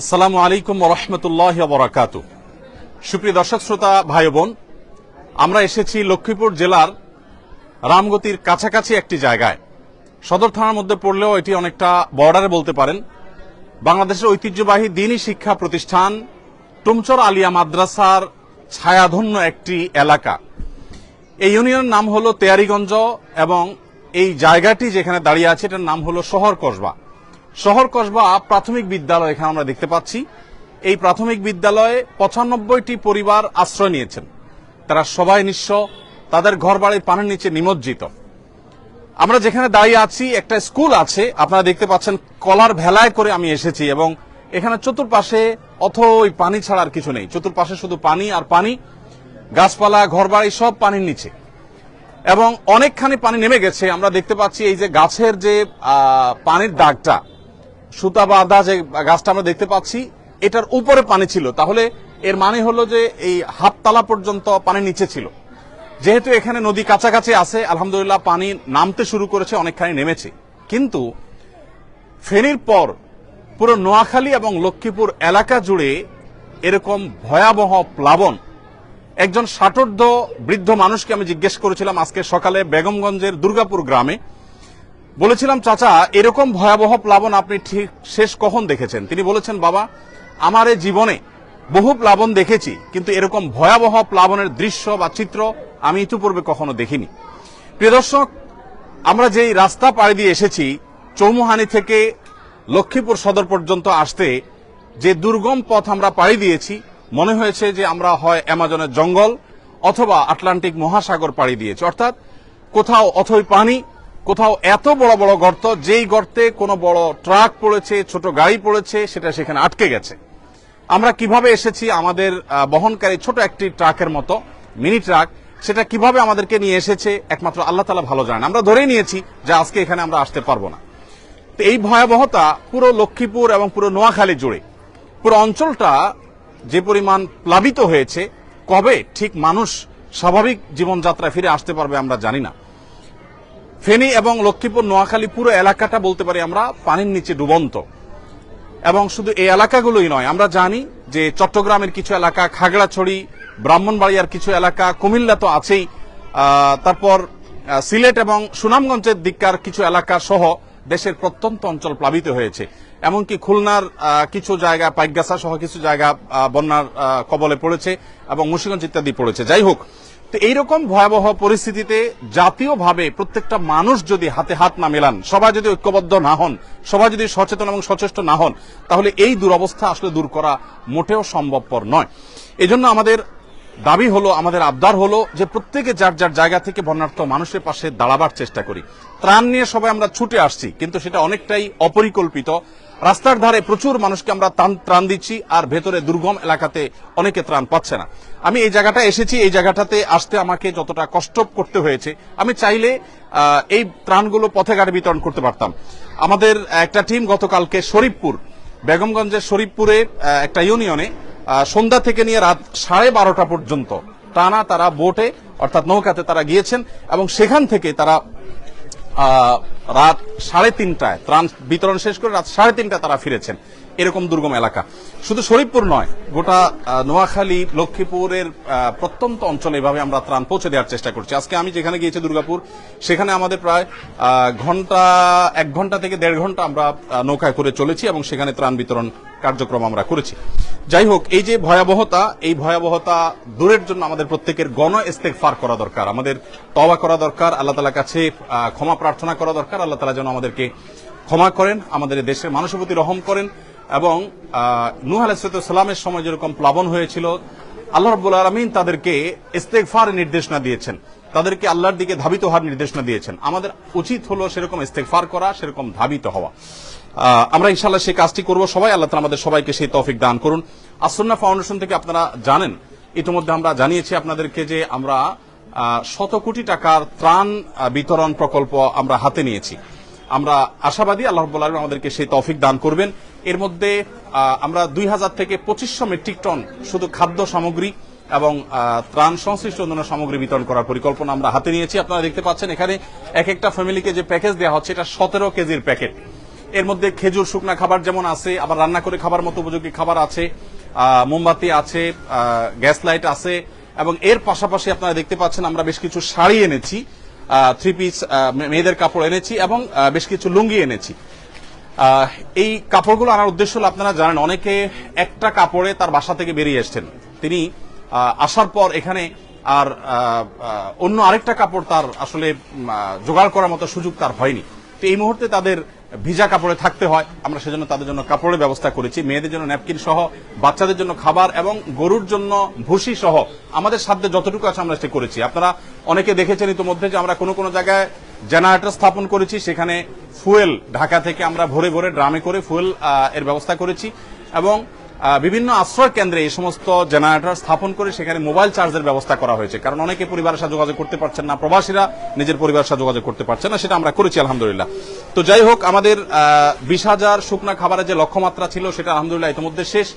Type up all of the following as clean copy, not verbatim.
আসসালামু আলাইকুম ওয়া রাহমাতুল্লাহি ওয়া বারাকাতুহু। সুপ্রিয় দর্শক শ্রোতা ভাই বোন, আমরা এসেছি লক্ষ্মীপুর জেলার রামগতির কাছাকাছি একটি জায়গায়। সদর থানার মধ্যে পড়লেও এটি অনেকটা বর্ডারে বলতে পারেন। বাংলাদেশের ঐতিহ্যবাহী দ্বীনী শিক্ষা প্রতিষ্ঠান টুমচর আলিয়া মাদ্রাসার ছায়াধন্য একটি এলাকা। এই ইউনিয়নের নাম হলো তেয়ারিগঞ্জ এবং এই জায়গাটি যেখানে দাঁড়িয়ে আছে এটার নাম হলো শহর কসবা। শহর কসবা প্রাথমিক বিদ্যালয় এখানে আমরা দেখতে পাচ্ছি। এই প্রাথমিক বিদ্যালয়ে ৯৫টি পরিবার আশ্রয় নিয়েছেন। তারা সবাই নিঃস্ব, তাদের ঘরবাড়ি পানির নিচে নিমজ্জিত। আমরা যেখানে দাঁড়িয়ে আছি একটা স্কুল আছে, আপনারা দেখতে পাচ্ছেন। কলার ভেলায় করে আমি এসেছি এবং এখানে চতুর্পাশে অথই পানি ছাড়া আর কিছু নেই। চতুর্পাশে শুধু পানি আর পানি, গাছপালা, ঘরবাড়ি সব পানির নিচে এবং অনেকখানি পানি নেমে গেছে। আমরা দেখতে পাচ্ছি এই যে গাছের যে পানির দাগটা, সুতা বাঁধা যে গাছটা আমরা দেখতে পাচ্ছি, এটার উপরে পানি ছিল। তাহলে এর মানে হলো যে এই হাততলা পর্যন্ত পানি নিচে ছিল। যেহেতু এখানে নদী কাছাকাছি আছে, আলহামদুলিল্লাহ পানি নামতে শুরু করেছে, অনেকখানি নেমেছে। কিন্তু ফেনীর পর পুরো নোয়াখালী এবং লক্ষ্মীপুর এলাকা জুড়ে এরকম ভয়াবহ প্লাবন। একজন ষাটোর্ধ্ব বৃদ্ধ মানুষকে আমি জিজ্ঞেস করেছিলাম আজকে সকালে বেগমগঞ্জের দুর্গাপুর গ্রামে। বলেছিলাম, চাচা এরকম ভয়াবহ প্লাবন আপনি ঠিক শেষ কখন দেখেছেন? তিনি বলেছেন, বাবা আমার এই জীবনে বহু প্লাবন দেখেছি, কিন্তু এরকম ভয়াবহ প্লাবনের দৃশ্য বা চিত্র আমি ইতিপূর্বে কখনো দেখিনি। প্রিয় দর্শক, আমরা যেই রাস্তা পাড়ি দিয়ে এসেছি, চৌমুহানি থেকে লক্ষ্মীপুর সদর পর্যন্ত আসতে যে দুর্গম পথ আমরা পাড়ি দিয়েছি, মনে হয়েছে যে আমরা হয় অ্যামাজনের জঙ্গল অথবা আটলান্টিক মহাসাগর পাড়ি দিয়েছি। অর্থাৎ কোথাও অথই পানি, কোথাও এত বড় বড় গর্ত, যেই গর্তে কোনো বড় ট্রাক পড়েছে, ছোট গাড়ি পড়েছে, সেটা সেখানে আটকে গেছে। আমরা কিভাবে এসেছি, আমাদের বহনকারী ছোট একটি ট্রাকের মতো মিনি ট্রাক, সেটা কিভাবে আমাদেরকে নিয়ে এসেছে একমাত্র আল্লাহ তাআলা ভালো জানেন। আমরা ধরেই নিয়েছি যে আজকে এখানে আমরা আসতে পারবো না। তো এই ভয়াবহতা পুরো লক্ষ্মীপুর এবং পুরো নোয়াখালী জুড়ে, পুরো অঞ্চলটা যে পরিমাণ প্লাবিত হয়েছে, কবে ঠিক মানুষ স্বাভাবিক জীবনযাত্রায় ফিরে আসতে পারবে আমরা জানি না। ফেনী এবং লক্ষ্মীপুর নোয়াখালী পুরো এলাকাটা বলতে পারি আমরা পানির নিচে ডুবন্ত। এবং শুধু এই এলাকাগুলোই নয়, আমরা জানি যে চট্টগ্রামের কিছু এলাকা, খাগড়াছড়ি, ব্রাহ্মণবাড়িয়ার কিছু এলাকা, কুমিল্লা তো আছেই, তারপর সিলেট এবং সুনামগঞ্জের দিককার কিছু এলাকা সহ দেশের প্রত্যন্ত অঞ্চল প্লাবিত হয়েছে। এমনকি খুলনার কিছু জায়গা, পাইকগাছা সহ কিছু জায়গা বন্যার কবলে পড়েছে এবং মুন্সিগঞ্জ ইত্যাদি পড়েছে। যাই হোক, তো এইরকম ভয়াবহ পরিস্থিতিতে জাতীয়ভাবে প্রত্যেকটা মানুষ যদি হাতে হাত না মেলান, সবাই যদি ঐক্যবদ্ধ না হন, সবাই যদি সচেতন এবং সচেষ্ট না হন, তাহলে এই দুরবস্থা আসলে দূর করা মোটেও সম্ভবপর নয়। এজন্য আমাদের দাবি হলো, আমাদের আবদার হলো যে প্রত্যেকে যার যার জায়গা থেকে বন্যার্ত মানুষের পাশে দাঁড়াবার চেষ্টা করি। ত্রাণ নিয়ে সবাই আমরা ছুটে আসছি, কিন্তু সেটা অনেকটাই অপরিকল্পিত। রাস্তার ধারে প্রচুর মানুষকে আমরা ত্রাণ দিচ্ছি, আর ভেতরে দুর্গম এলাকাতে অনেকে ত্রাণ পাচ্ছে না। আমি এই জায়গাটা এসেছি, এই জায়গাটাতে আসতে আমাকে যতটা কষ্ট করতে হয়েছে, আমি চাইলে এই ত্রাণগুলো পথে ঘাটে বিতরণ করতে পারতাম। আমাদের একটা টিম গতকালকে শরীফপুর, বেগমগঞ্জের শরীফপুরে একটা ইউনিয়নে সন্ধ্যা থেকে নিয়ে রাত 12:30 পর্যন্ত টানা তারা বোটে অর্থাৎ নৌকাতে তারা গিয়েছেন এবং সেখান থেকে তারা রাত 3:30টায় ত্রাণ বিতরণ শেষ করে রাত 3:30টায় তারা ফিরেছেন। এরকম দুর্গম এলাকা শুধু শরীফপুর নয়, গোটা নোয়াখালী, লক্ষ্মীপুরের প্রত্যন্ত অঞ্চলে এভাবে আমরা ত্রাণ পৌঁছে দেওয়ার চেষ্টা করছি। আজকে আমি যেখানে গিয়েছি দুর্গাপুর, সেখানে আমাদের প্রায় 1 ঘন্টা থেকে 1.5 ঘন্টা আমরা নৌকায় করে চলেছি এবং সেখানে ত্রাণ বিতরণ কার্যক্রম আমরা করেছি। যাই হোক, এই যে ভয়াবহতা, এই ভয়াবহতা দূরের জন্য আমাদের প্রত্যেকের গণ ইস্তেগফার করা দরকার, আমাদের তওবা করা দরকার, আল্লাহ তাআলার কাছে ক্ষমা প্রার্থনা করা দরকার। আল্লাহ তাআলা যেন আমাদেরকে ক্ষমা করেন, আমাদের দেশের মানুষের প্রতি রহম করেন এবং নূহ আলাইহিস সালামের সময় যেরকম প্লাবন হয়েছিল, আল্লাহ রাব্বুল আলামিন তাদেরকে ইস্তেগফারের নির্দেশনা দিয়েছেন, তাদেরকে আল্লাহর দিকে ধাবিত হওয়ার নির্দেশনা দিয়েছেন। আমাদের উচিত হলো সেরকম ইস্তেগফার করা, সেরকম ধাবিত হওয়া। আমরা ইনশাআল্লাহ সেই কাজটি করব সবাই। আল্লাহ তাআলা আমাদের সবাইকে সেই তৌফিক দান করুন। আসুন্নাহ ফাউন্ডেশন থেকে আপনারা জানেন, ইতিমধ্যে আমরা জানিয়েছি আপনাদেরকে যে আমরা 100 কোটি টাকার ত্রাণ বিতরণ প্রকল্প আমরা হাতে নিয়েছি। আমরা আশাবাদী আল্লাহ রাব্বুল আলামিন আমাদেরকে সেই তৌফিক দান করবেন। এর মধ্যে আমরা 2000 থেকে 2500 মেট্রিক টন শুধু খাদ্য সামগ্রী এবং ত্রাণ সংশ্লিষ্ট অন্যান্য সামগ্রী বিতরণ করার পরিকল্পনা আমরা হাতে নিয়েছি। আপনারা দেখতে পাচ্ছেন এখানে এক একটা ফ্যামিলিকে যে প্যাকেজ দেওয়া হচ্ছে, এটা 17 কেজির প্যাকেট। এর মধ্যে খেজুর শুকনা খাবার যেমন আছে, আবার রান্না করে খাবার মতো উপযোগী খাবার আছে, মোমবাতি আছে, গ্যাস লাইট আছে, এবং এর পাশাপাশি আপনারা দেখতে পাচ্ছেন আমরা বেশ কিছু শাড়ি এনেছি, 3 পিস মেয়েদের কাপড় এনেছি, এবং বেশ কিছু লুঙ্গি এনেছি। এই কাপড়গুলো আনার উদ্দেশ্য হলো, আপনারা জানেন অনেকে একটা কাপড়ে তার বাসা থেকে বেরিয়ে এসছেন, তিনি আসার পর এখানে আর অন্য আরেকটা কাপড় তার আসলে জোগাড় করার মতো সুযোগ তার হয়নি। তো এই মুহূর্তে তাদের ভিজা কাপড়ে থাকতে হয়, আমরা সেজন্য তাদের জন্য কাপড়ের ব্যবস্থা করেছি, মেয়েদের জন্য ন্যাপকিন সহ, বাচ্চাদের জন্য খাবার এবং গরুর জন্য ভুসি সহ আমাদের সাধ্যে যতটুকু আছে আমরা সেটা করেছি। আপনারা অনেকে দেখেছেন ইতিমধ্যে যে আমরা কোনো কোনো জায়গায় জেনারেটর স্থাপন করেছি, সেখানে ফুয়েল ঢাকা থেকে আমরা ভরে ভরে ড্রামে করে ফুয়েল এর ব্যবস্থা করেছি, এবং বিভিন্ন আশ্রয় কেন্দ্রে এই সমস্ত জেনারেটর স্থাপন করে সেখানে মোবাইল চার্জের ব্যবস্থা করা হয়েছে, কারণ অনেকে পরিবারের সাথে যোগাযোগ করতে পারছেন না, প্রবাসীরা নিজের পরিবারের সাথে যোগাযোগ করতে পারছেন না, সেটা আমরা করেছি আলহামদুলিল্লাহ। তো যাই হোক, আমাদের 20,000 শুকনা খাবারের যে লক্ষ্যমাত্রা ছিল সেটা আলহামদুলিল্লাহ ইতিমধ্যে শেষ।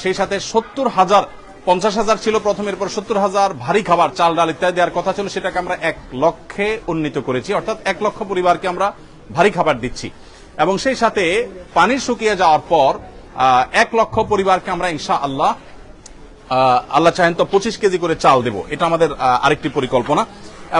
সেই সাথে 70,000, 50,000 ছিল প্রথম, এরপর 70,000 ভারী খাবার, চাল ডাল ইত্যাদি দেওয়ার কথা ছিল, সেটাকে আমরা 1 লক্ষে উন্নীত করেছি, অর্থাৎ 1 লক্ষ পরিবারকে আমরা ভারী খাবার দিচ্ছি। এবং সেই সাথে পানি শুকিয়ে যাওয়ার পর 1 লক্ষ পরিবারকে আমরা ইনশাআল্লাহ আল্লাহ চাহেন তো 25 কেজি করে চাল দেব, এটা আমাদের আরেকটি পরিকল্পনা।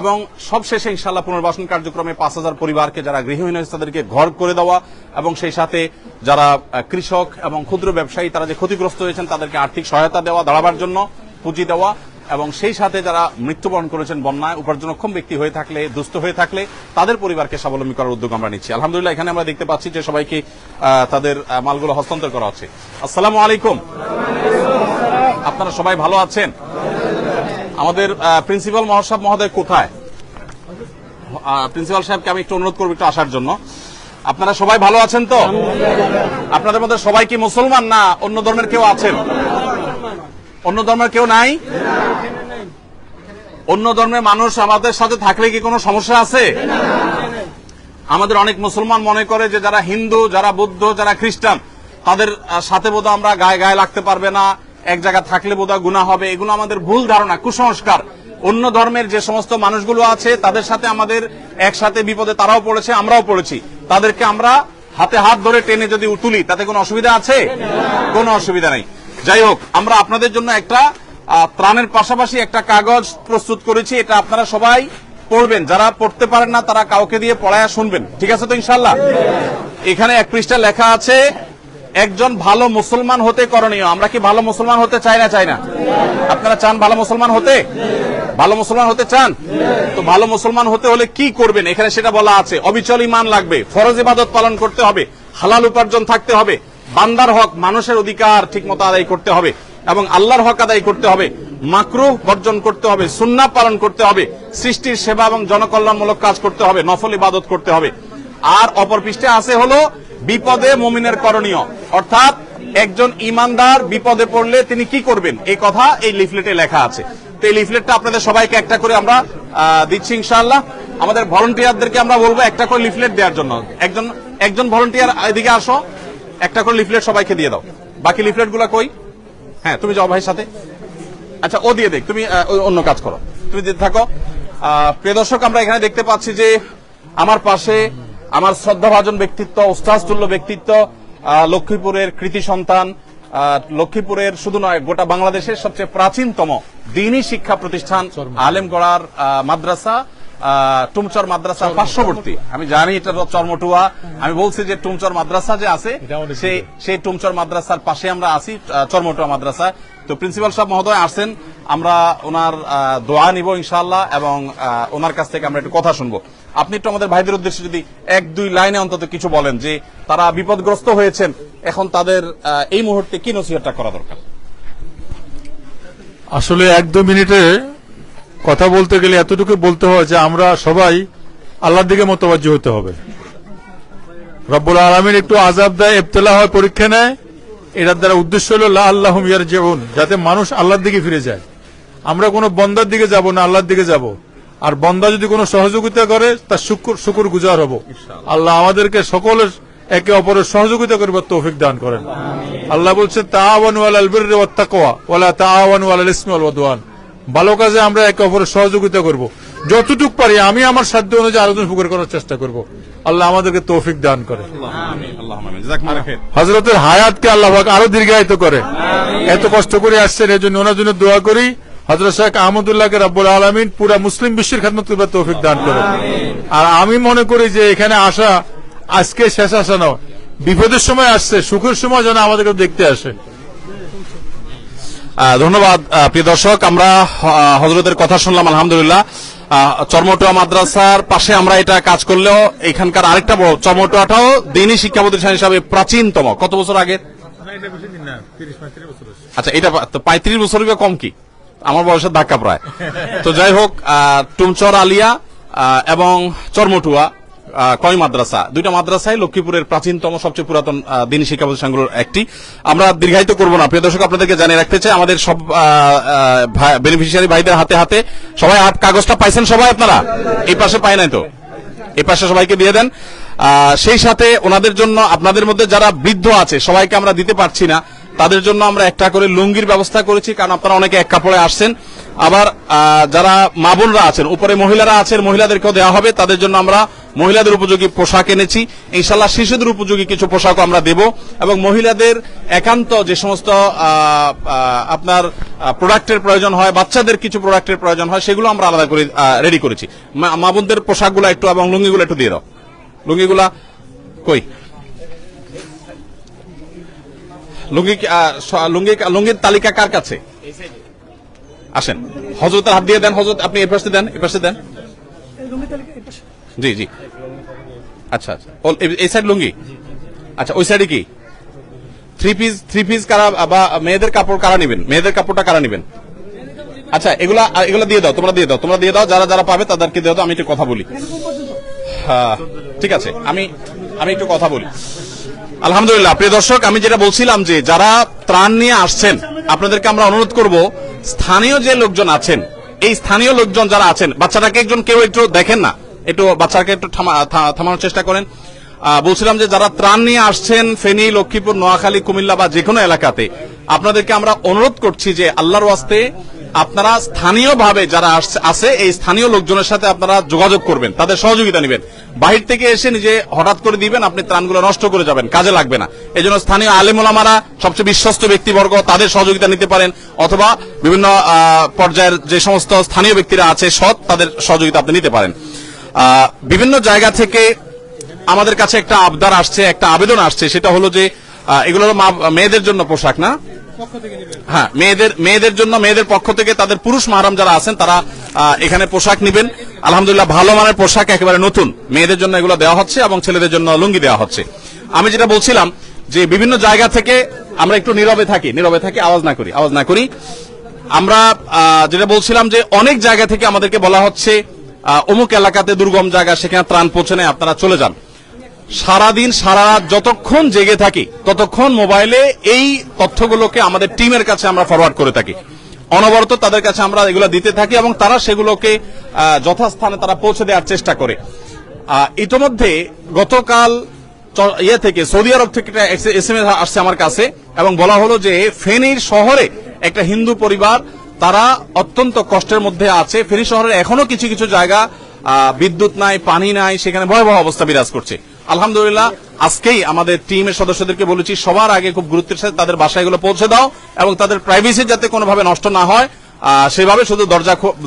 এবং সবশেষে ইনশাআল্লাহ পুনর্বাসন কার্যক্রমে 5,000 পরিবারকে, যারা গৃহহীন হয়েছে তাদেরকে ঘর করে দেওয়া, এবং সেই সাথে যারা কৃষক এবং ক্ষুদ্র ব্যবসায়ী তারা যে ক্ষতিগ্রস্ত হয়েছেন তাদেরকে আর্থিক সহায়তা দেওয়া, দাঁড়াবার জন্য পুঁজি দেওয়া, এবং সেই সাথে যারা মৃত্যুবরণ করেছেন বন্যায়, উপার্জনক্ষম ব্যক্তি হয়ে থাকলে, দুস্থ হয়ে থাকলে তাদের পরিবারকে স্বাবলম্বী করার উদ্যোগ আমরা নিচ্ছি আলহামদুলিল্লাহ। এখানে আমরা দেখতে পাচ্ছি যে সবাইকে তাদের মালগুলো হস্তান্তর করা হচ্ছে। আসসালামু আলাইকুম, আপনারা সবাই ভালো আছেন? আমাদের প্রিন্সিপাল মহোদয় কোথায়? প্রিন্সিপাল সাহেবকে আমি একটু অনুরোধ করবো একটু আসার জন্য। আপনারা সবাই ভালো আছেন তো? আপনাদের মধ্যে সবাই কি মুসলমান, না অন্য ধর্মের কেউ আছেন? অন্য ধর্মের কেউ নাই? অন্য ধর্মের মানুষ আমাদের সাথে থাকলে কি কোনো সমস্যা আছে? আমাদের অনেক মুসলমান মনে করে যে যারা হিন্দু, যারা বৌদ্ধ, যারা খ্রিস্টান তাদের সাথে বোধহয় আমরা গায়ে গায়ে লাগতে পারবে না, এক জায়গায় থাকলে বোধহয় গুনাহ হবে। এগুলো আমাদের ভুল ধারণা, কুসংস্কার। অন্য ধর্মের যে সমস্ত মানুষগুলো আছে তাদের সাথে আমাদের একসাথে বিপদে তারাও পড়েছে, আমরাও পড়েছি, তাদেরকে আমরা হাতে হাত ধরে টেনে যদি তুলি তাতে কোনো অসুবিধা আছে? কোনো অসুবিধা নেই। যাই হোক, আমরা আপনাদের জন্য একটা ত্রাণের পাশাপাশি একটা কাগজ প্রস্তুত করেছি, এটা আপনারা সবাই পড়বেন, যারা পড়তে পারেন না তারা কাউকে দিয়ে পড়ায়া শুনবেন, ঠিক আছে তো ইনশাআল্লাহ? এখানে 1 পৃষ্ঠা লেখা আছে, একজন ভালো মুসলমান হতে করণীয়। আমরা কি ভালো মুসলমান হতে চাই না? চাই না? আপনারা চান ভালো মুসলমান হতে? ভালো মুসলমান হতে চান? তো ভালো মুসলমান হতে হলে কি করবেন এখানে সেটা বলা আছে। অবিচল ঈমান লাগবে, ফরজ ইবাদত পালন করতে হবে, হালাল উপার্জন থাকতে হবে, বান্দার হক মানুষের অধিকার ঠিকমতো আদায় করতে হবে, এবং আল্লাহর হক আদায় করতে হবে, মাকরুহ বর্জন করতে হবে, সুন্নাহ পালন করতে হবে, সৃষ্টির সেবা এবং জনকল্যাণমূলক কাজ করতে হবে, নফল ইবাদত করতে হবে। আর অপর পৃষ্ঠে আছে হলো বিপদে মুমিনের করণীয়, অর্থাৎ একজন ইমানদার বিপদে পড়লে তিনি কি করবেন এই কথা এই লিফলেটে লেখা আছে। তো এই লিফলেটটা আপনাদের সবাইকে একটা করে আমরা দিচ্ছি ইনশাআল্লাহ। আমাদের ভলান্টিয়ারদেরকে আমরা বলবো একটা করে লিফলেট দেওয়ার জন্য। একজন ভলান্টিয়ার এদিকে আসো, একটা করে লিফলেট সবাইকে দিয়ে দাও। বাকি লিফলেট গুলা কই? হ্যাঁ, তুমি যাও ভাইয়ের সাথে। আচ্ছা, ও দিয়ে দেখ, তুমি অন্য কাজ করো, তুমি দিতে থাকো। প্রিয় দর্শক, আমরা এখানে দেখতে পাচ্ছি যে আমার পাশে আমার শ্রদ্ধাভাজন ব্যক্তিত্ব, উস্তাদতুল্য ব্যক্তিত্ব, লক্ষ্মীপুরের কৃতি সন্তান, লক্ষ্মীপুরের শুধু নয় গোটা বাংলাদেশের সবচেয়ে প্রাচীনতম দ্বীনি শিক্ষা প্রতিষ্ঠান আলেমগড়ার মাদ্রাসা, টুমচর মাদ্রাসা পার্শ্ববর্তী। আমি জানি এটা চরমটুয়া, আমি বলছি যে টুমচর মাদ্রাসা যে আছে সেই টুমচর মাদ্রাসার পাশে আমরা আছি, চরমটুয়া মাদ্রাসা। তো প্রিন্সিপাল সাহেব মহোদয় আসছেন, আমরা ওনার দোয়া নিব ইনশাআল্লাহ, এবং ওনার কাছ থেকে আমরা একটু কথা শুনবো। আপনি একটু আমাদের ভাইদের উদ্দেশ্যে যদি 1-2 লাইনে অন্তত কিছু বলেন যে তারা বিপদগ্রস্ত হয়েছেন, এখন তাদের এই মুহূর্তে কি নসিহতটা করা দরকার? আসলে 1-2 মিনিটে কথা বলতে গেলে এতটুকু বলতে হয় যে আমরা সবাই আল্লাহর দিকে মোতাবাজ্জি হতে হবে। রব্বুল আলামিন একটু আযাব দেয়, ইবতিলা হয়, পরীক্ষা নেয়, এটার দ্বারা উদ্দেশ্য হলো লাআল্লাহুম ইয়ারজিউন, যাতে মানুষ আল্লাহর দিকে ফিরে যায়। আমরা কোনো বন্দার দিকে যাব না, আল্লাহর দিকে যাব। আর বন্দা যদি কোনো সহযোগিতা করে তার শুকর গুজার হব। আল্লাহ আমাদেরকে সকলের একে অপরের সহযোগিতা করবার তৌফিক দান করেন। আল্লাহ বলছেন তাআওয়ানু আলাল বিররি ওয়াত তাকওয়া ওয়ালা তাআওয়ানু আলাল ইসমি ওয়াল উদওয়ান। ভালো কাজে আমরা একে অপরের সহযোগিতা করব, যতটুকু পারি। আমি আমার সাধ্য অনুযায়ী আলোচনা উপকার করার চেষ্টা করব। আল্লাহ আমাদেরকে তৌফিক দান করে। আল্লাহুম্মা আমিন। জাযাকুমুল্লাহ খাইর। হযরতের হায়াতকে আল্লাহ পাক আরো দীর্ঘায়িত করে। এত কষ্ট করে আসছেন, এই জন্য ওনার জন্য দোয়া করি হযরত শেখ আহমদুল্লাহকে রব্বুল আলামিন পুরা মুসলিম বিশ্বের খেদমত করবার তৌফিক দান করে। আর আমি মনে করি যে এখানে আসা আজকে শেষ আসা নয়, বিপদের সময় আসছে, সুখের সময় যেন আমাদেরকে দেখতে আসে। ধন্যবাদ প্রিয় দর্শক, আমরা হযরতের কথা শুনলাম আলহামদুলিল্লাহ। চরমটুয়া মাদ্রাসার পাশে আমরা এটা কাজ করলেও এখানকার আরেকটা বড় চরমটুয়াটাও দ্বীনি শিক্ষা প্রতিষ্ঠান হিসাবে প্রাচীনতম। কত বছর আগে? আচ্ছা, এটা তো 35 বছরই বা কম কি? আমার বয়সের ধাক্কা প্রায়। তো যাই হোক, টুমচর আলিয়া এবং চরমটুয়া কয় মাদ্রাসা, দুইটা মাদ্রাসায় লক্ষ্মীপুরের প্রাচীনতম সবচেয়ে পুরাতন দ্বীনি শিক্ষা প্রতিষ্ঠানগুলোর একটি। আমরা দীর্ঘায়িত করব না প্রিয় দর্শক, আপনাদেরকে জানিয়ে রাখতে চাই আমাদের সব বেনিফিশিয়ারি ভাইদের হাতে হাতে সবাই কাগজটা পাইছেন সবাই? আপনারা এই পাশে পাই নাই তো? এই পাশে সবাইকে দিয়ে দেন। সেই সাথে ওনাদের জন্য আপনাদের মধ্যে যারা বৃদ্ধ আছে সবাইকে আমরা দিতে পারছি না, তাদের জন্য আমরা একটা করে লুঙ্গির ব্যবস্থা করেছি, কারণ আপনারা অনেকে এক কাপড়ে আসছেন। আবার যারা মা বোনরা আছেন, উপরে মহিলারা আছেন, মহিলাদেরকেও দেওয়া হবে, তাদের জন্য আমরা মহিলাদের উপযোগী পোশাক এনেছি। ইনশাআল্লাহ শিশুদের উপযোগী কিছু পোশাকও আমরা দেব, এবং মহিলাদের একান্ত যে সমস্ত আপনার প্রোডাক্টের প্রয়োজন হয়, বাচ্চাদের কিছু প্রোডাক্টের প্রয়োজন হয়, সেগুলো আমরা আলাদা করে রেডি করেছি। মা বোনদের পোশাকগুলো একটু এবং লুঙ্গিগুলো একটু দিয়ে দাও। লুঙ্গিগুলা কই? লুঙ্গির তালিকা কার কাছে? আসেন, হযরতের হাত দিয়ে দেন। হযরত আপনি এই পাশে দেন, এই পাশে দেন। জি জি, আচ্ছা আচ্ছা, এই সাইড লুঙ্গি। আচ্ছা, ওই সাইডে কি থ্রি পিস কারা বা মেয়েদের কাপড় কারা নেবেন? মেয়েদের কাপড়টা কারা নেবেন? আচ্ছা, এগুলা দিয়ে দাও, তোমরা দিয়ে দাও, যারা যারা পাবে তাদেরকে দিয়ে দাও। আমি একটু কথা বলি। ঠিক আছে, আমি একটু কথা বলি। আলহামদুলিল্লাহ প্রিয় দর্শক, আমি যেটা বলছিলাম যে যারা ত্রাণ নিয়ে আসছেন আপনাদেরকে আমরা অনুরোধ করব, স্থানীয় যে লোকজন আছেন, এই স্থানীয় লোকজন যারা আছেন, বাচ্চাটাকে কেউ একটু দেখেন না, একটু বাচ্চাকে একটু থামানোর চেষ্টা করেন। বলছিলাম যে যারা ত্রাণ নিয়ে আসছেন ফেনী, লক্ষ্মীপুর, নোয়াখালী, কুমিল্লা বা যে কোনো এলাকাতে, আপনাদেরকে আমরা অনুরোধ করছি যে আল্লাহর ওয়াস্তে আপনারা স্থানীয়ভাবে যারা আছে এই স্থানীয় লোকজনের সাথে আপনারা যোগাযোগ করবেন, তাদের সহযোগিতা নেবেন। বাহির থেকে এসে নিজে হঠাৎ করে দিবেন, আপনি ত্রাণগুলো নষ্ট করে যাবেন, কাজে লাগবে না। এই জন্য স্থানীয় আলেম ওলামারা, সবচেয়ে বিশ্বস্ত ব্যক্তিবর্গ, তাদের সহযোগিতা নিতে পারেন, অথবা বিভিন্ন পর্যায়ের যে সমস্ত স্থানীয় ব্যক্তিরা আছে সৎ, তাদের সহযোগিতা আপনি নিতে পারেন। বিভিন্ন জায়গা থেকে আমাদের কাছে একটা আবদার আসছে, একটা আবেদন আসছে, সেটা হলো যে এগুলো মেয়েদের জন্য পোশাক না? হ্যাঁ, মেয়েদের জন্য, মেয়েদের পক্ষ থেকে তাদের পুরুষ মাহরাম যারা আছেন তারা এখানে পোশাক নেবেন। আলহামদুলিল্লাহ ভালো মানের পোশাক, একেবারে নতুন, মেয়েদের জন্য এগুলো দেওয়া হচ্ছে এবং ছেলেদের জন্য লুঙ্গি দেওয়া হচ্ছে। আমি যেটা বলছিলাম যে বিভিন্ন জায়গা থেকে আমরা একটু নীরবে থাকি, আওয়াজ না করি। আমরা যেটা বলছিলাম যে অনেক জায়গা থেকে আমাদেরকে বলা হচ্ছে অমুক এলাকাতে দুর্গম জায়গা, সেখানে ত্রাণ পৌঁছে নেয়, আপনারা চলে যান। সারাদিন সারা রাত যতক্ষণ জেগে থাকি ততক্ষণ মোবাইলে এই তথ্যগুলোকে আমাদের টিমের কাছে আমরা ফরওয়ার্ড করে থাকি, অনবরত তাদের কাছে আমরা এগুলো দিতে থাকি এবং তারা সেগুলোকে যথাস্থানে তারা পৌঁছে দেওয়ার চেষ্টা করে। ইতোমধ্যে গতকাল থেকে সৌদি আরব থেকে একটা SMS আসছে আমার কাছে এবং বলা হলো যে ফেনীর শহরে একটা হিন্দু পরিবার, তারা অত্যন্ত কষ্টের মধ্যে আছে। ফেনী শহরের এখনো কিছু কিছু জায়গা বিদ্যুৎ নাই, পানি নাই, সেখানে ভয়াবহ অবস্থা বিরাজ করছে। আলহামদুলিল্লাহ আজকেই আমাদের টিমের সদস্যদেরকে বলেছি সবার আগে খুব গুরুত্বের সাথে তাদের বাসায় এগুলো পৌঁছে দাও এবং তাদের প্রাইভেসি যাতে কোনোভাবে নষ্ট না হয়, সেভাবে শুধু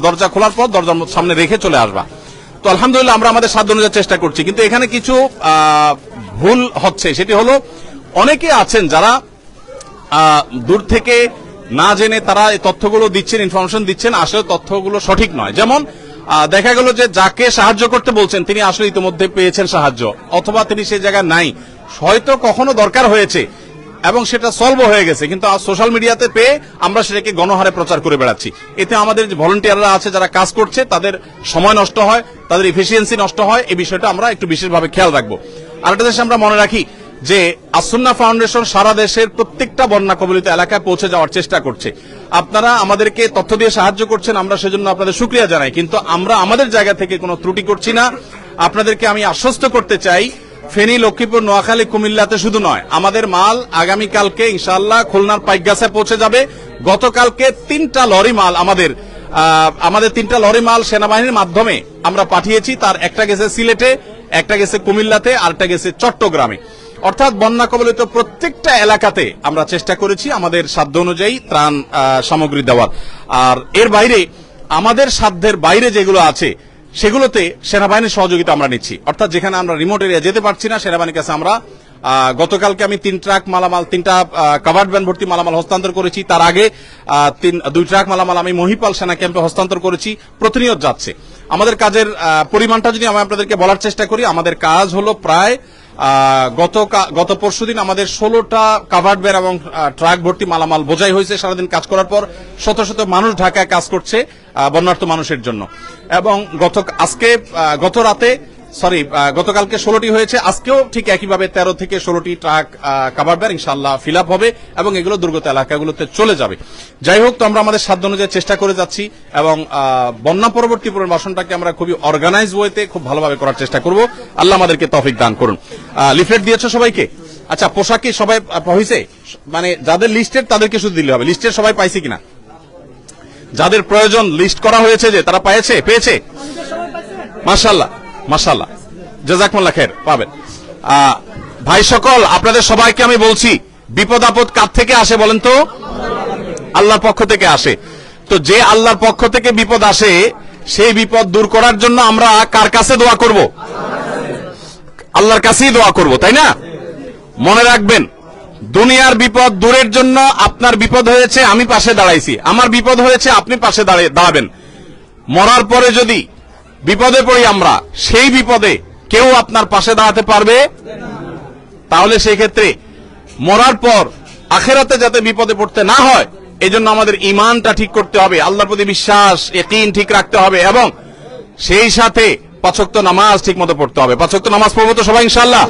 দরজা খোলার পর দরজার সামনে রেখে চলে আসবা। তো আলহামদুলিল্লাহ আমরা আমাদের সাধ্য অনুযায়ী চেষ্টা করছি, কিন্তু এখানে কিছু ভুল হচ্ছে। সেটি হলো অনেকে আছেন যারা দূর থেকে না জেনে তারা এই তথ্যগুলো দিচ্ছেন, ইনফরমেশন দিচ্ছেন, আসলে তথ্যগুলো সঠিক নয়। যেমন দেখা গেল যে যাকে সাহায্য করতে বলছেন তিনি আসলে ইতিমধ্যে পেয়েছেন সাহায্য, অথবা তিনি সেই জায়গায় নাই, হয়তো কখনো দরকার হয়েছে এবং সেটা সলভ হয়ে গেছে, কিন্তু সোশ্যাল মিডিয়াতে পেয়ে আমরা সেটাকে গণহারে প্রচার করে বেড়াচ্ছি। এতে আমাদের যে ভলান্টিয়াররা আছে যারা কাজ করছে তাদের সময় নষ্ট হয়, তাদের এফিসিয়েন্সি নষ্ট হয়। এই বিষয়টা আমরা একটু বিশেষভাবে খেয়াল রাখবো। আরেকটা জিনিস আমরা মনে রাখি যে আসুন্নাহ ফাউন্ডেশন সারা দেশের প্রত্যেকটা বন্যা কবলিত এলাকায় পৌঁছে যাওয়ার চেষ্টা করছে। আপনারা আমাদেরকে তথ্য দিয়ে সাহায্য করছেন, আমরা সেজন্য আপনাদের শুকরিয়া জানাই, কিন্তু আমরা আমাদের জায়গা থেকে কোনো ত্রুটি করছি না। আপনাদেরকে আমি আশ্বস্ত করতে চাই, ফেনী, লক্ষ্মীপুর, নোয়াখালী, কুমিল্লাতে শুধু নয়, আমাদের মাল আগামীকালকে ইনশাআল্লাহ খুলনার পাইকগাছে পৌঁছে যাবে। গতকালকে 3টা লরি মাল আমাদের 3টা লরি মাল সেনাবাহিনীর মাধ্যমে আমরা পাঠিয়েছি, তার একটা গেছে সিলেটে, একটা গেছে কুমিল্লাতে, আরেকটা গেছে চট্টগ্রামে। অর্থাৎ বন্যা কবলিত প্রত্যেকটা এলাকাতে আমরা চেষ্টা করেছি আমাদের সাধ্য অনুযায়ী ত্রাণ সামগ্রী দেওয়ার। আর এর বাইরে আমাদের সাধ্যের বাইরে যেগুলো আছে সেগুলোতে সেনাবাহিনীর সহযোগিতা আমরা নিচ্ছি। অর্থাৎ যেখানে আমরা রিমোট এরিয়া যেতে পারছি না, সেনাবাহিনীর কাছে আমরা গতকালকে আমি 3 ট্রাক মালামাল, 3টা কাভার্ড ভ্যান ভর্তি মালামাল হস্তান্তর করেছি। তার আগে 2 ট্রাক মালামাল আমি মহিপাল সেনা ক্যাম্পে হস্তান্তর করেছি। প্রতিনিয়ত যাচ্ছে। আমাদের কাজের পরিমাণটা যদি আমি আপনাদেরকে বলার চেষ্টা করি, আমাদের কাজ হলো প্রায় গত পরশুদিন আমাদের 16টা কাভার্ড ভ্যান এবং ট্রাক ভর্তি মালামাল বোঝাই হয়েছে। সারাদিন কাজ করার পর শত শত মানুষ ঢাকায় কাজ করছে বন্যার্ত মানুষের জন্য। এবং গতকালকে 16টি হয়েছে, আজকেও ঠিক একইভাবে 13 থেকে 16টি ট্রাক কাভার্ড ভ্যান ইনশাআল্লাহ ফিল আপ হবে এবং এগুলো দুর্গত এলাকাগুলোতে চলে যাবে। যাই হোক, তো আমরা আমাদের সাধ্য অনুযায়ী চেষ্টা করে যাচ্ছি এবং বন্যা পরবর্তী পুনর্বাসনটাকে আমরা খুবই অর্গানাইজ ওয়েতে খুব ভালোভাবে করার চেষ্টা করব। আল্লাহ আমাদেরকে তৌফিক দান করুন। লিফলেট দিয়েছো সবাইকে? আচ্ছা, পোশাক কি সবাই হয়েছে? মানে যাদের লিস্টেড তাদেরকে শুধু দিলে হবে। লিস্টেড সবাই পাইছে কিনা? যাদের প্রয়োজন লিস্ট করা হয়েছে যে তারা পেয়েছে? মাশাআল্লাহ, মাশাআল্লাহ, জাযাকুমুল্লাহ খায়ের, পাবেন। ভাই সকল, আপনাদের সবাইকে আমি বলছি, বিপদ আপদ কার থেকে আসে বলেন তো? আল্লাহর পক্ষ থেকে আসে। তো যে আল্লাহর পক্ষ থেকে বিপদ আসে, সেই বিপদ দূর করার জন্য আমরা কার কাছে দোয়া করব? আল্লাহর কাছেই দোয়া করব, তাই না? মনে রাখবেন, দুনিয়ার বিপদ দূরের জন্য আপনার বিপদ হয়েছে, আমি পাশে দাঁড়াইছি। আমার বিপদ হয়েছে, আপনি পাশে দাঁড়াবেন। মরার পরে যদি বিপদে পড়ি আমরা, সেই বিপদে কেউ আপনার পাশে দাঁড়াতে পারবে? তাহলে সেই ক্ষেত্রে মরার পর আখিরাতে যাতে বিপদে পড়তে না হয়, এজন্য আমাদের ঈমানটা ঠিক করতে হবে, আল্লাহর প্রতি বিশ্বাস, ইয়াকিন ঠিক রাখতে হবে এবং সেই সাথে 5 ওয়াক্ত নামাজ ঠিক মতো পড়তে হবে। 5 ওয়াক্ত নামাজ পড়বো তো সবাই ইনশাআল্লাহ?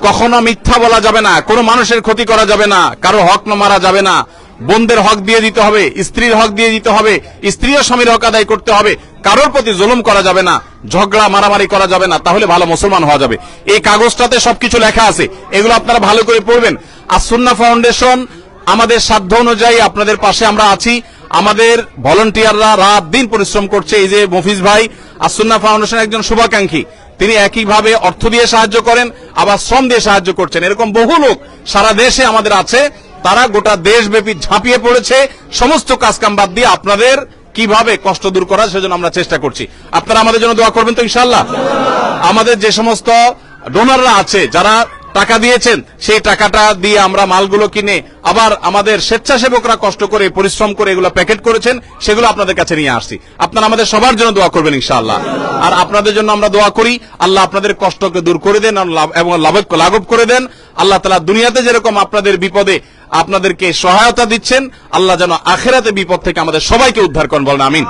কখনো মিথ্যা বলা যাবে না, কোনো মানুষের ক্ষতি করা যাবে না, কারো হক মারা যাবে না, বোনদের হক দিয়ে দিতে হবে, স্ত্রীর হক দিয়ে দিতে হবে, স্ত্রীও স্বামীর হক আদায় করতে হবে, কারোর প্রতি জুলুম করা যাবে না, ঝগড়া মারামারি করা যাবে না, তাহলে ভালো মুসলমান হওয়া যাবে। এই কাগজটাতে সবকিছু লেখা আছে, এগুলো আপনারা ভালো করে পড়বেন। আসুন্নাহ ফাউন্ডেশন আমাদের সাধ্য অনুযায়ী আপনাদের পাশে আমরা আছি। আমাদের ভলান্টিয়াররা রাত দিন পরিশ্রম করছে। এই যে মফিজ ভাই আসুন্নাহ ফাউন্ডেশন একজন শুভাকাঙ্ক্ষী, তিনি একইভাবে অর্থ দিয়ে সাহায্য করেন, আবার শ্রম দিয়ে সাহায্য করছেন। এরকম বহু লোক সারা দেশে আমাদের আছে, তারা গোটা দেশব্যাপী ঝাঁপিয়ে পড়েছে সমস্ত কাজকাম বাদ দিয়ে আপনাদের কিভাবে কষ্ট দূর করা সেজন্য আমরা চেষ্টা করছি। আপনারা আমাদের জন্য দোয়া করবেন তো ইনশাআল্লাহ? আমাদের যে সমস্ত ডোনাররা আছে, যারা টাকা দিয়েছেন, সেই টাকাটা দিয়ে আমরা মালগুলো কিনে, আবার আমাদের স্বেচ্ছাসেবকরা কষ্ট করে পরিশ্রম করে এগুলো প্যাকেট করেছেন, সেগুলো আপনাদের কাছে নিয়ে আসছি। আপনারা আমাদের সবার জন্য দোয়া করবেন ইনশাআল্লাহ। আর আপনাদের জন্য আমরা দোয়া করি, আল্লাহ আপনাদের কষ্টকে দূর করে দেন এবং লাঘব করে দেন। আল্লাহ তাআলা দুনিয়াতে যেরকম আপনাদের বিপদে আপনাদেরকে সহায়তা দিচ্ছেন, আল্লাহ যেন আখিরাতে বিপদ থেকে আমাদের সবাইকে উদ্ধার করেন, বলেন আমিন।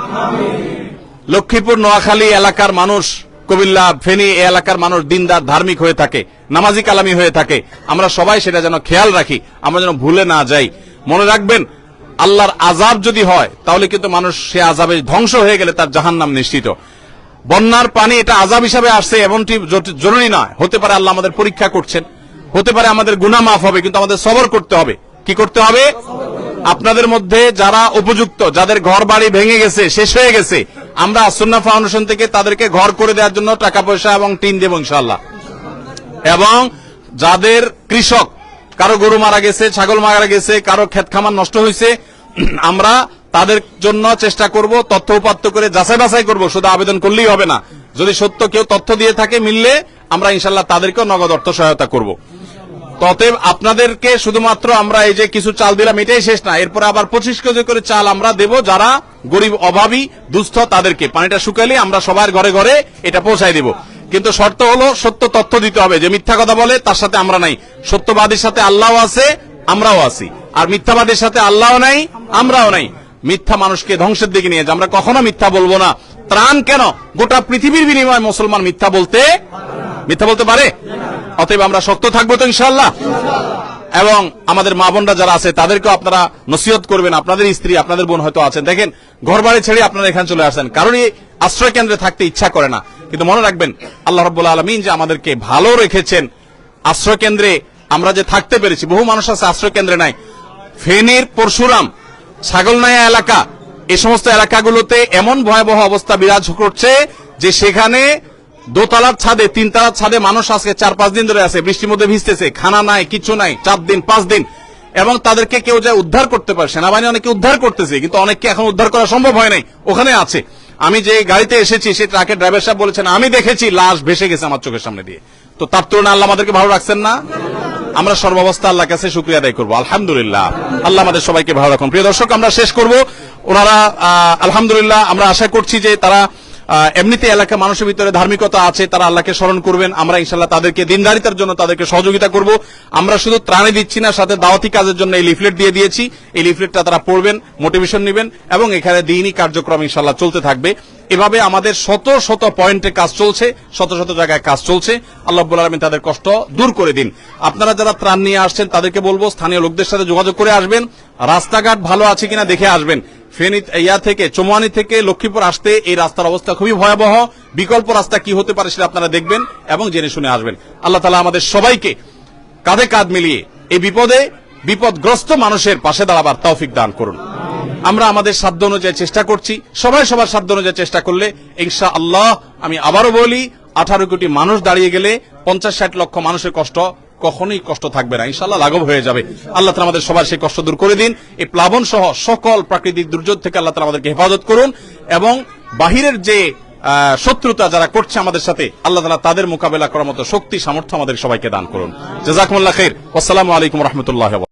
লক্ষ্মীপুর, নোয়াখালী এলাকার মানুষ, কুমিল্লা, ফেনী এলাকার মানুষ দিনদার, ধার্মিক হয়ে থাকে, নামাজি কালামি হয়ে থাকে। আমরা সবাই সেটা যেন খেয়াল রাখি, আমরা যেন ভুলে না যাই। মনে রাখবেন, আল্লাহর আযাব যদি হয় তাহলে কিন্তু মানুষ সে আযাবে ধ্বংস হয়ে গেলে তার জাহান্নাম নিশ্চিত। বন্যার পানি এটা আযাব হিসাবে আসছে এমনটি জরুরি নয়। হতে পারে আল্লাহ আমাদের পরীক্ষা করছেন, হতে পারে আমাদের গুনাহ মাফ হবে, কিন্তু আমাদের সবর করতে হবে। কি করতে হবে? আপনাদের মধ্যে যারা উপযুক্ত, যাদের ঘর বাড়ি ভেঙে গেছে, শেষ হয়ে গেছে, আমরা আসুন্নাহ ফাউন্ডেশন থেকে তাদেরকে ঘর করে দেওয়ার জন্য টাকা পয়সা এবং টিন দেব ইনশাআল্লাহ। এবং যাদের কৃষক, কারো গরু মারা গেছে, ছাগল মারা গেছে, কারো ক্ষেত খামার নষ্ট হয়েছে, আমরা তাদের জন্য চেষ্টা করব, তথ্য উপাত্ত করে যাচাই বাছাই করব। শুধু আবেদন করলেই হবে না, যদি সত্য কেউ তথ্য দিয়ে থাকে, মিললে আমরা ইনশাআল্লাহ তাদেরকেও নগদ অর্থ সহায়তা করব। ততএব আপনাদেরকে শুধুমাত্র আমরা এই যে কিছু চাল দিলাম এটাই শেষ না, এরপরে আবার 25 কেজি করে চাল আমরা দেব যারা গরিব, অভাবী, দুস্থ, তাদেরকে পানিটা শুকালে আমরা সবার ঘরে ঘরে এটা পৌঁছায় দেব। কিন্তু শর্ত হলো সত্য তথ্য দিতে হবে। যে মিথ্যা কথা বলে তার সাথে আমরা নাই। সত্যবাদীর সাথে আল্লাহও আছে, আমরাও আছি। আর মিথ্যাবাদীর সাথে আল্লাহও নাই, আমরাও নাই। মিথ্যা মানুষকে ধ্বংসের দিকে নিয়ে যায়। আমরা কখনো মিথ্যা বলবো না। ত্রাণ কেন, গোটা পৃথিবীর বিনিময়ে মুসলমান মিথ্যা বলতে পারে? অতএব আমরা শক্ত থাকবো তো ইনশাআল্লাহ। এবং আমাদের মা বোনরা যারা আছে তাদেরকেও আপনারা নসিহত করবেন। আপনাদের স্ত্রী, আপনাদের বোন হয়তো আছেন, দেখেন ঘর বাড়ি ছেড়ে আপনারা এখানে চলে আসেন, কারণ এই আশ্রয় কেন্দ্রে থাকতে ইচ্ছা করে না। কিন্তু মনে রাখবেন, আল্লাহ রাব্বুল আলামিন যে আমাদেরকে ভালো রেখেছেন, আশ্রয় কেন্দ্রে আমরা যে থাকতে পেরেছি। বহু মানুষ আছে আশ্রয় কেন্দ্রে নাই। ফেনীর পরশুরাম, ছাগলনাইয়া এলাকা, এই সমস্ত এলাকাগুলোতে এমন ভয়াবহ অবস্থা বিরাজ করছে যে সেখানে দোতলার ছাদে, 3 তলার ছাদে মানুষ আজকে 4-5 দিন ধরে আছে, বৃষ্টির মধ্যে ভিজতেছে, খানা নাই, কিছু নাই, 4 দিন 5 দিন, এবং তাদেরকে কেউ যায় উদ্ধার করতে পারে। সেনাবাহিনী অনেকে উদ্ধার করতেছে, কিন্তু অনেককে এখন উদ্ধার করা সম্ভব হয় নাই, ওখানে আছে। আমি যে গাড়িতে এসেছি সেই ট্রাকের ড্রাইভার সাহেব বলেছেন আমি দেখেছি লাশ ভেসে গেছে আমার চোখের সামনে দিয়ে। তো তার তুলনায় আল্লাহ আমাদেরকে ভালো রাখছেন না? আমরা সর্বাবস্থা আল্লাহর কাছে শুকরিয়া আদায় করবো, আলহামদুলিল্লাহ। আল্লাহ আমাদের সবাইকে ভালো রাখুন। প্রিয় দর্শক, আমরা শেষ করব। ওনারা আলহামদুলিল্লাহ, আমরা আশা করছি যে তারা এমনিতে এলাকা মানুষের ভিতরে ধার্মিকতা আছে, তারা আল্লাহকে স্মরণ করবেন। আমরা ইনশাআল্লাহ তাদেরকে দিনদারিতার জন্য তাদেরকে সহযোগিতা করব। আমরা শুধু ত্রাণে দিচ্ছি না, সাথে দাওয়াতি কাজের জন্য এই লিফলেট দিয়ে দিয়েছি। এই লিফলেটটা তারা পড়বেন, মোটিভেশন নেবেন, এবং এখানে দ্বীনি কার্যক্রম ইনশাআল্লাহ চলতে থাকবে। এভাবে আমাদের শত শত পয়েন্টে কাজ চলছে, শত শত জায়গায় কাজ চলছে। আল্লাহ রাব্বুল আলামিন তাদের কষ্ট দূর করে দিন। আপনারা যারা ত্রাণ নিয়ে আসছেন তাদেরকে বলবো স্থানীয় লোকদের সাথে যোগাযোগ করে আসবেন, রাস্তাঘাট ভালো আছে কিনা দেখে আসবেন। ফেনী থেকে চৌমুহানী থেকে লক্ষ্মীপুর আসতে এই রাস্তার অবস্থা খুবই ভয়াবহ। বিকল্প রাস্তা কি হতে পারে সেটা আপনারা দেখবেন এবং জেনে শুনে আসবেন। আল্লাহ তাআলা আমাদের সবাইকে কাঁধে কাঁধ মিলিয়ে এই বিপদগ্রস্ত মানুষের পাশে দাঁড়াবার তৌফিক দান করুন। আমরা আমাদের সাধ্য অনুযায়ী চেষ্টা করছি, সবাই সবার সাধ্য অনুযায়ী চেষ্টা করলে ইনশাআল্লাহ, আমি আবারও বলি, 18 কোটি মানুষ দাঁড়িয়ে গেলে 50-60 লক্ষ মানুষের কষ্ট কখনোই কষ্ট থাকবে না, ইনশাআল্লাহ লাঘব হয়ে যাবে। আল্লাহ তাআলা আমাদের সবার সেই কষ্ট দূর করে দিন। এই প্লাবন সহ সকল প্রাকৃতিক দুর্যোগ থেকে আল্লাহ তাআলা আমাদেরকে হেফাজত করুন, এবং বাহিরের যে শত্রুতা যারা করছে আমাদের সাথে, আল্লাহ তাআলা তাদের মোকাবেলা করার মতো শক্তি সামর্থ্য আমাদের সবাইকে দান করুন। জাযাকুমুল্লাহ খাইর। আসসালামু আলাইকুম ওয়া রাহমাতুল্লাহি ওয়া বারাকাতুহু।